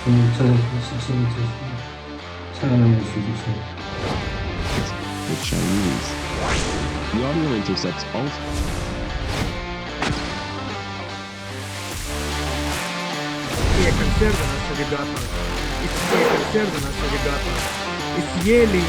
저는 시체를 살아남을 수 있습니다. The Chinese. The audio intercepts all. Какие консервы наши ребята, и какие консервы наши ребята, и съели.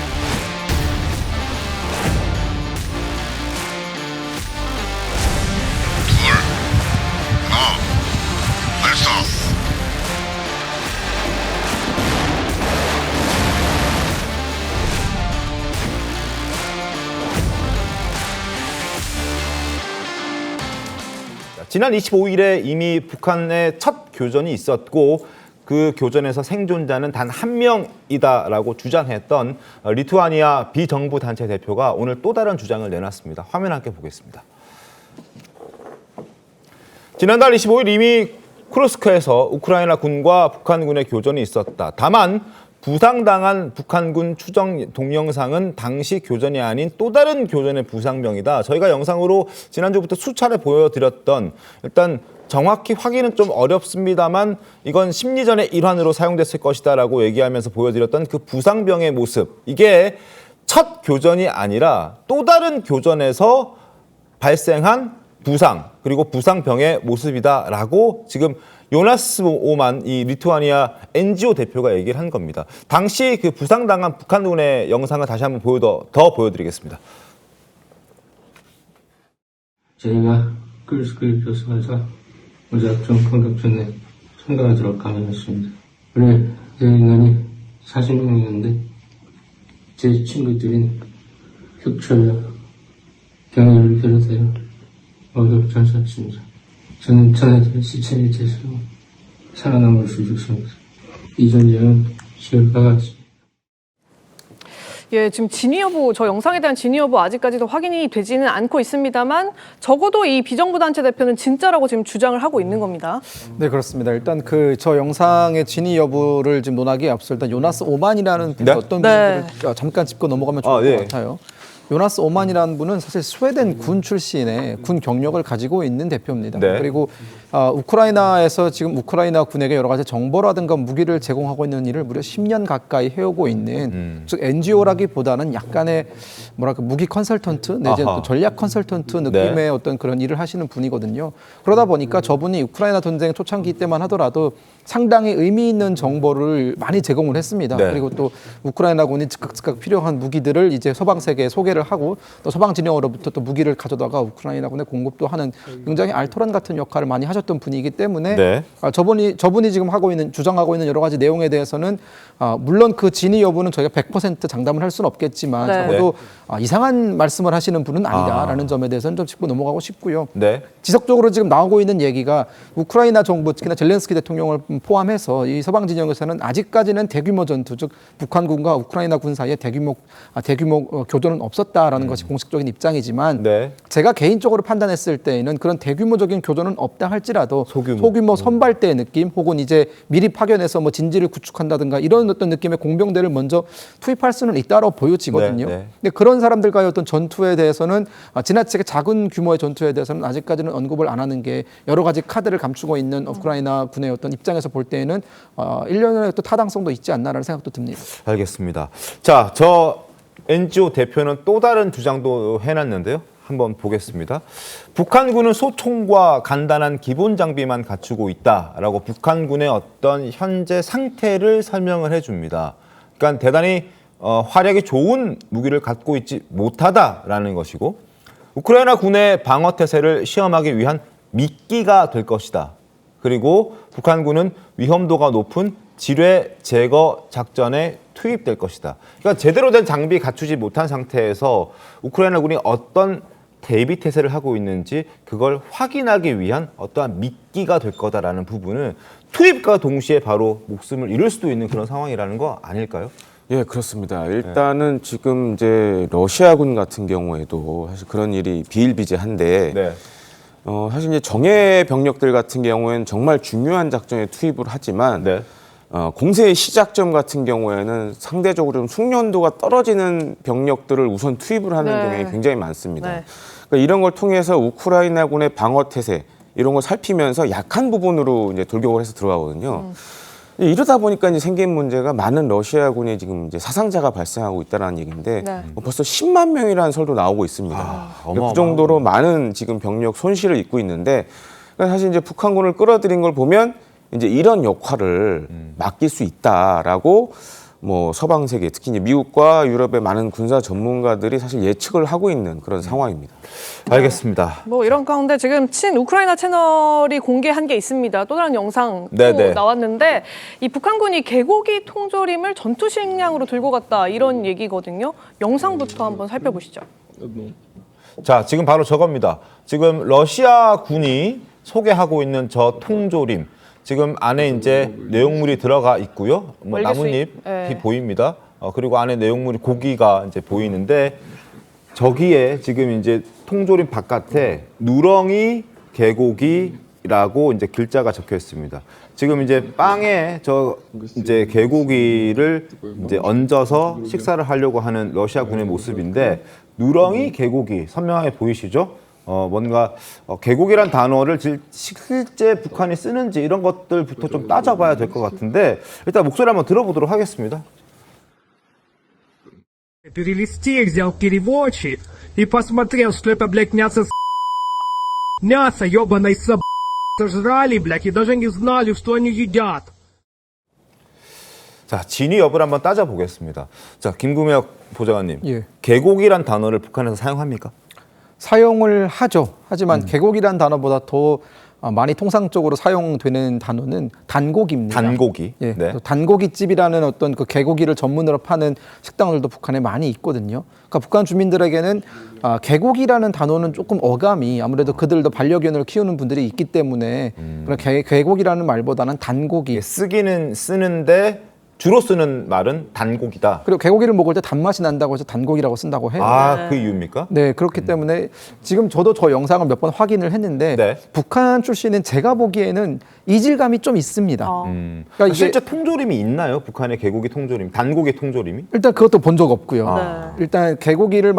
지난 25일에 이미 북한의 첫 교전이 있었고 그 교전에서 생존자는 단 한 명이다라고 주장했던 리투아니아 비정부 단체 대표가 오늘 또 다른 주장을 내놨습니다. 화면 함께 보겠습니다. 지난달 25일 이미 쿠르스크에서 우크라이나 군과 북한군의 교전이 있었다. 다만 부상당한 북한군 추정 동영상은 당시 교전이 아닌 또 다른 교전의 부상명이다. 저희가 영상으로 지난주부터 수차례 보여드렸던, 일단 정확히 확인은 좀 어렵습니다만 이건 심리전의 일환으로 사용됐을 것이다라고 얘기하면서 보여드렸던 그 부상병의 모습. 이게 첫 교전이 아니라 또 다른 교전에서 발생한 부상, 그리고 부상병의 모습이다라고 지금 요나스 오만, 이 리투아니아 NGO 대표가 얘기를 한 겁니다. 당시 그 부상당한 북한군의 영상을 다시 한번 더 보여드리겠습니다. 저희가 크루스크에 교수가서 무작정 공격전에 참가하도록 강요했습니다. 원래 제 인간이 40명이었는데 제 친구들인 흑철과 경혈을 비롯하여 모두 전사했습니다. 저는 전해진 시체를 제수로 살아남을 수 있습니다. 이 전쟁은 시효가 같습니다. 예, 지금 진위 여부, 저 영상에 대한 진위 여부 아직까지도 확인이 되지는 않고 있습니다만 적어도 이 비정부 단체 대표는 진짜라고 지금 주장을 하고 있는 겁니다. 네, 그렇습니다. 일단 저 영상의 진위 여부를 지금 논하기에 앞서 일단 요나스 오만이라는 분이 네? 어떤 네. 분인지를 잠깐 짚고 넘어가면 좋을 것 네. 같아요. 요나스 오만이라는 분은 사실 스웨덴 군 출신의 군 경력을 가지고 있는 대표입니다. 네. 그리고 우크라이나에서 지금 우크라이나 군에게 여러 가지 정보라든가 무기를 제공하고 있는 일을 무려 10년 가까이 해오고 있는 즉 NGO라기보다는 약간의 뭐랄까 무기 컨설턴트 내지는 아하. 또 전략 컨설턴트 느낌의 네. 어떤 그런 일을 하시는 분이거든요. 그러다 보니까 저분이 우크라이나 전쟁 초창기 때만 하더라도 상당히 의미 있는 정보를 많이 제공을 했습니다. 네. 그리고 또 우크라이나군이 즉각 필요한 무기들을 이제 서방 세계에 소개를 하고 또 서방 진영으로부터 또 무기를 가져다가 우크라이나군에 공급도 하는 굉장히 알토란 같은 역할을 많이 하셨던 분이기 때문에 네. 저분이 지금 주장하고 있는 여러 가지 내용에 대해서는 물론 그 진위 여부는 저희가 100% 장담을 할 수는 없겠지만 네. 적어도 이상한 말씀을 하시는 분은 아니다라는 점에 대해서는 좀 짚고 넘어가고 싶고요. 네. 지속적으로 지금 나오고 있는 얘기가 우크라이나 정부, 특히나 젤렌스키 대통령을 포함해서 이 서방 진영에서는 아직까지는 대규모 전투, 즉 북한군과 우크라이나 군 사이에 대규모 교전은 없었다라는 것이 공식적인 입장이지만 네. 제가 개인적으로 판단했을 때에는 그런 대규모적인 교전은 없다 할지라도 소규모. 선발대의 느낌 혹은 이제 미리 파견해서 뭐 진지를 구축한다든가 이런 어떤 느낌의 공병대를 먼저 투입할 수는 있다고 보여지거든요. 네, 네. 근데 그런 사람들과의 어떤 전투에 대해서는 지나치게 작은 규모의 전투에 대해서는 아직까지는 언급을 안 하는 게 여러 가지 카드를 감추고 있는 우크라이나 군의 어떤 입장에서 볼 때에는 일련의 또 타당성도 있지 않나라는 생각도 듭니다. 알겠습니다. 자, 저 NGO 대표는 또 다른 주장도 해놨는데요. 한번 보겠습니다. 북한군은 소총과 간단한 기본 장비만 갖추고 있다라고 북한군의 어떤 현재 상태를 설명을 해줍니다. 그러니까 대단히 화력이 좋은 무기를 갖고 있지 못하다라는 것이고 우크라이나 군의 방어 태세를 시험하기 위한 미끼가 될 것이다. 그리고 북한군은 위험도가 높은 지뢰 제거 작전에 투입될 것이다. 그러니까 제대로 된 장비 갖추지 못한 상태에서 우크라이나군이 어떤 대비 태세를 하고 있는지 그걸 확인하기 위한 어떠한 미끼가 될 거다라는 부분은 투입과 동시에 바로 목숨을 잃을 수도 있는 그런 상황이라는 거 아닐까요? 예, 그렇습니다. 일단은 지금 이제 러시아군 같은 경우에도 사실 그런 일이 비일비재한데 네. 사실 이제 정예 병력들 같은 경우에는 정말 중요한 작전에 투입을 하지만 네. 공세의 시작점 같은 경우에는 상대적으로 좀 숙련도가 떨어지는 병력들을 우선 투입을 하는 네. 경향이 굉장히 많습니다. 네. 그러니까 이런 걸 통해서 우크라이나군의 방어 태세 이런 걸 살피면서 약한 부분으로 이제 돌격을 해서 들어가거든요. 이러다 보니까 이제 생긴 문제가 많은 러시아군에 지금 이제 사상자가 발생하고 있다는 얘기인데 네. 벌써 10만 명이라는 설도 나오고 있습니다. 그러니까 어마어마하네. 그 정도로 많은 지금 병력 손실을 입고 있는데 그러니까 사실 이제 북한군을 끌어들인 걸 보면 이제 이런 역할을 맡길 수 있다라고 뭐 서방 세계 특히 이제 미국과 유럽의 많은 군사 전문가들이 사실 예측을 하고 있는 그런 상황입니다. 알겠습니다. 뭐 이런 가운데 지금 친 우크라이나 채널이 공개한 게 있습니다. 또 다른 영상 또 네네. 나왔는데 이 북한군이 개고기 통조림을 전투 식량으로 들고 갔다 이런 얘기거든요. 영상부터 한번 살펴보시죠. 자, 지금 바로 저겁니다. 지금 러시아 군이 소개하고 있는 저 통조림. 지금 안에 이제 내용물이 들어가 있고요. 뭐 월계수잎. 나뭇잎이 네. 보입니다. 그리고 안에 내용물이 고기가 이제 보이는데 저기에 지금 이제 통조림 바깥에 누렁이 개고기라고 이제 글자가 적혀 있습니다. 지금 이제 빵에 저 이제 개고기를 이제 얹어서 식사를 하려고 하는 러시아 군의 모습인데 누렁이 개고기 선명하게 보이시죠? 뭔가 개고기란 단어를 실제 북한이 쓰는지 이런 것들부터 좀 따져봐야 될 것 같은데 일단 목소리 한번 들어보도록 하겠습니다. Перевести их, взял переводчик и посмотрел, что это, блядь, мясо мясо, ебаной сожрали, блядь, и даже не знали, что они едят. 자, 진위 여부를 한번 따져보겠습니다. 자, 김구명 보좌관님, 예. 개고기란 단어를 북한에서 사용합니까? 사용을 하죠. 하지만 개고기란 단어보다 더 많이 통상적으로 사용되는 단어는 단고기입니다. 단고기. 예, 네. 단고기집이라는 어떤 그 개고기를 전문으로 파는 식당들도 북한에 많이 있거든요. 그러니까 북한 주민들에게는 개고기라는 단어는 조금 어감이 아무래도 그들도 반려견을 키우는 분들이 있기 때문에 그런 개고기라는 말보다는 단고기. 쓰기는 쓰는데 주로 쓰는 말은 단고기다. 그리고 개고기를 먹을 때 단맛이 난다고 해서 단고기라고 쓴다고 해요. 아, 그 이유입니까? 네, 그렇기 때문에 지금 저도 저 영상을 몇 번 확인을 했는데 네. 북한 출신은 제가 보기에는 이질감이 좀 있습니다. 그러니까 이게 실제 통조림이 있나요? 북한의 개고기 통조림, 단고기 통조림이? 일단 그것도 본 적 없고요. 네. 일단 개고기를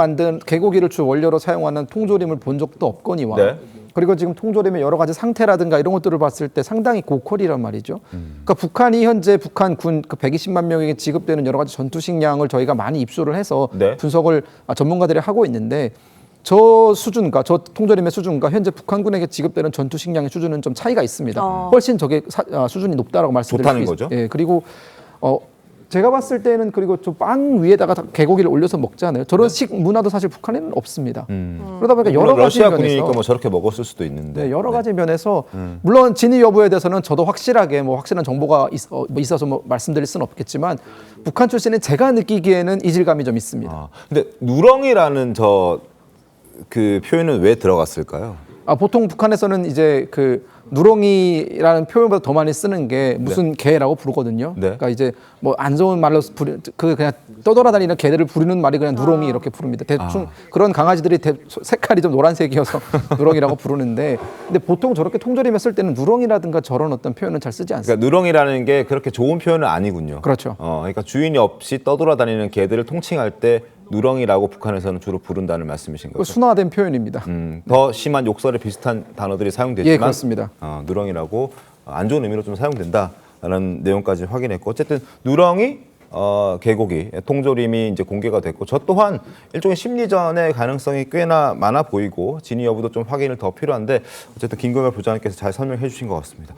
주 원료로 사용하는 통조림을 본 적도 없거니와 네. 그리고 지금 통조림의 여러 가지 상태라든가 이런 것들을 봤을 때 상당히 고퀄이란 말이죠. 그러니까 북한이 현재 북한 군 그 120만 명에게 지급되는 여러 가지 전투 식량을 저희가 많이 입수를 해서 네. 분석을 전문가들이 하고 있는데 저 수준과 저 통조림의 수준과 현재 북한군에게 지급되는 전투 식량의 수준은 좀 차이가 있습니다. 훨씬 저게 수준이 높다라고 말씀드릴 좋다는 수 거죠? 예, 그리고 제가 봤을 때는 그리고 저 빵 위에다가 개고기를 올려서 먹잖아요. 저런 식 문화도 사실 북한에는 없습니다. 그러다 보니까 여러 물론 가지 러시아 면에서 군이니까 뭐 저렇게 먹었을 수도 있는데. 네, 여러 가지 면에서 물론 진위 여부에 대해서는 저도 확실하게 뭐 확실한 정보가 있어서 뭐 말씀드릴 수는 없겠지만 북한 출신은 제가 느끼기에는 이질감이 좀 있습니다. 아, 근데 누렁이라는 그 표현은 왜 들어갔을까요? 보통 북한에서는 이제 그 누렁이라는 표현보다 더 많이 쓰는 게 무슨 개라고 부르거든요. 네. 그러니까 이제 뭐 안 좋은 말로 그냥 떠돌아다니는 개들을 부르는 말이 그냥 누렁이 이렇게 부릅니다. 대충 그런 강아지들이 색깔이 좀 노란색이어서 누렁이라고 부르는데, 근데 보통 저렇게 통조림에 쓸 때는 누렁이라든가 저런 어떤 표현은 잘 쓰지 않습니다. 그러니까 누렁이라는 게 그렇게 좋은 표현은 아니군요. 그렇죠. 그러니까 주인이 없이 떠돌아다니는 개들을 통칭할 때 누렁이라고 북한에서는 주로 부른다는 말씀이신 거죠? 순화된 표현입니다. 더 심한 욕설에 비슷한 단어들이 사용되지만 예, 그렇습니다. 누렁이라고 안 좋은 의미로 좀 사용된다라는 내용까지 확인했고, 어쨌든 누렁이, 개고기, 통조림이 이제 공개가 됐고, 저 또한 일종의 심리전의 가능성이 꽤나 많아 보이고 진위 여부도 좀 확인을 더 필요한데, 어쨌든 김경열 부장님께서 잘 설명해 주신 것 같습니다.